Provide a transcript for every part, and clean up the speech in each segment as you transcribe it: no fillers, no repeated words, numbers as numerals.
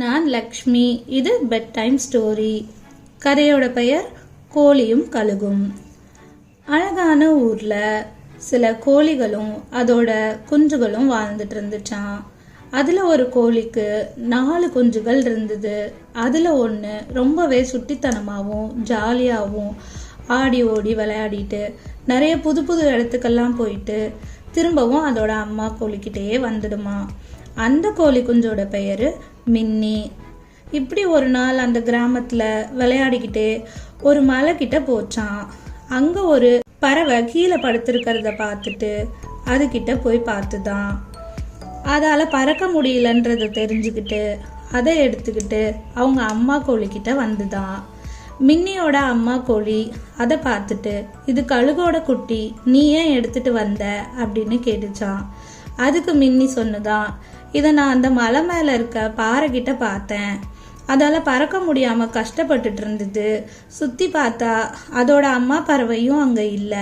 நான் லக்ஷ்மி. இது bed time story. கதையோட பெயர் கோழியும் கழுகும். அழகான ஊர்ல சில கோழிகளும் அதோட குஞ்சுகளும் வாழ்ந்துட்டு இருந்துச்சான். அதுல ஒரு கோழிக்கு 4 குஞ்சுகள் இருந்தது. அதுல ஒன்று ரொம்பவே சுட்டித்தனமாகவும் ஜாலியாகவும் ஆடி ஓடி விளையாடிட்டு நிறைய புது புது இடத்துக்கெல்லாம் போயிட்டு திரும்பவும் அதோட அம்மா கோழிக்கிட்டே வந்துடுமா. அந்த கோழி குஞ்சோட பெயரு மின்னி. இப்படி ஒரு நாள் அந்த கிராமத்துல விளையாடிக்கிட்டே ஒரு மலை கிட்ட போச்சான். அங்க ஒரு பறவை கீழே படுத்திருக்கிறத பார்த்துட்டு அது கிட்ட போய் பார்த்துதான். அதால பறக்க முடியலன்றத தெரிஞ்சுக்கிட்டு அதை எடுத்துக்கிட்டு அவங்க அம்மா கோழிக்கிட்ட வந்துதான். மின்னியோட அம்மா கோழி அதை பார்த்துட்டு, இது கழுகோட குட்டி, நீ ஏன் எடுத்துட்டு வந்த அப்படின்னு கேட்டுச்சான். அதுக்கு மின்னி சொன்னதான், இதை நான் அந்த மலை மேல இருக்க பாறை கிட்ட பார்த்தேன். அதால பறக்க முடியாம கஷ்டப்பட்டுட்டு இருந்தது. சுத்தி பார்த்தா அதோட அம்மா பறவையும் அங்க இல்ல.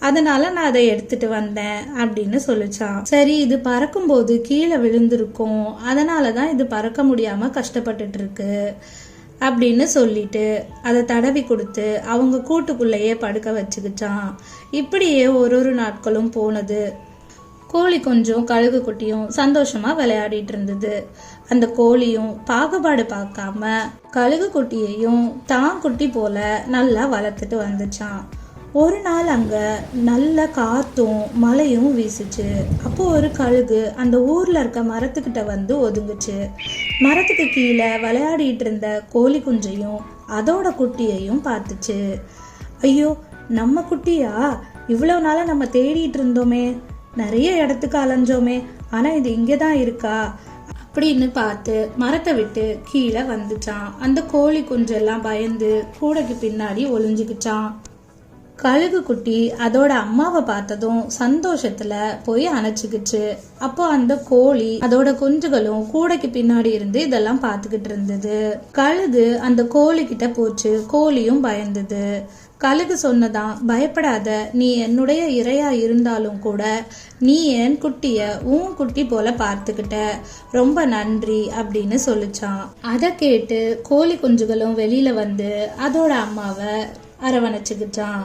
அதனால நான் அதை எடுத்துட்டு வந்தேன் அப்படின்னு சொல்லிச்சான். சரி, இது பறக்கும் போது கீழே விழுந்திருக்கும், அதனாலதான் இது பறக்க முடியாம கஷ்டப்பட்டுட்டு இருக்கு அப்படின்னு சொல்லிட்டு அதை தடவி கொடுத்து அவங்க கூட்டுக்குள்ளேயே படுக்க வச்சுக்கிச்சான். இப்படியே ஒரு நாட்களும் போனது. கோழி கொஞ்சம் கழுகு குட்டியும் சந்தோஷமா விளையாடிட்டு இருந்தது. அந்த கோழியும் பாகுபாடு பார்க்காம கழுகு குட்டியையும் தான் குட்டி போல நல்லா வளர்த்துட்டு வந்துச்சான். ஒரு நாள் அங்க நல்ல காத்தும் மழையும் வீசுச்சு. அப்போ ஒரு கழுகு அந்த ஊர்ல இருக்க மரத்துக்கிட்ட வந்து ஒதுங்குச்சு. மரத்துக்கு கீழே விளையாடிட்டு இருந்த கோழி குஞ்சையும் அதோட குட்டியையும் பார்த்துச்சு. ஐயோ, நம்ம குட்டியா? இவ்வளவு நாளா நம்ம தேடிட்டு இருந்தோமே, நிறைய இடத்துக்கு அலைஞ்சோமே, ஆனா இது இங்கதான் இருக்கா அப்படின்னு பார்த்து மரத்தை விட்டு கீழே வந்துச்சான். அந்த கோழி குஞ்செல்லாம் பயந்து கூடைக்கு பின்னாடி ஒளிஞ்சுக்கிச்சான். கழுகு குட்டி அதோட அம்மாவை பார்த்ததும் சந்தோஷத்துல போய் அணைச்சுக்கிச்சு. அப்போ அந்த கோழி அதோட குஞ்சுகளும் கூடைக்கு பின்னாடி இருந்து இதெல்லாம் பார்த்துக்கிட்டு இருந்தது. கழுகு அந்த கோழி கிட்ட போச்சு. கோழியும் பயந்தது. கழுகு சொன்னதான், பயப்படாத, நீ என்னுடைய இரையா இருந்தாலும் கூட நீ என் குட்டிய உன் குட்டி போல பார்த்துக்கிட்ட, ரொம்ப நன்றி அப்படின்னு சொல்லிச்சான். அதை கேட்டு கோழி குஞ்சுகளும் வெளியில வந்து அதோட அம்மாவை அரவணைச்சுக்கிச்சான்.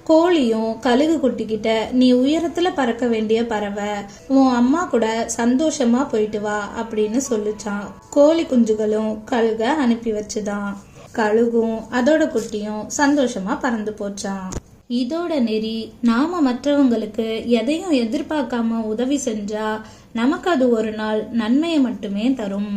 கோழியும் கழுகு குட்டிக்கிட்ட, நீ உயரத்துல பறக்க வேண்டிய பறவை, உன் அம்மா கூட சந்தோஷமா போயிட்டு வா அப்படின்னு சொல்லிச்சான். கோழி குஞ்சுகளும் கழுக அனுப்பி வச்சுதான். கழுகும் அதோட குட்டியும் சந்தோஷமா பறந்து போச்சான். இதோட நெறி, நாம மற்றவங்களுக்கு எதையும் எதிர்பார்க்காம உதவி செஞ்சா நமக்கு அது ஒரு நாள் நன்மையை மட்டுமே தரும்.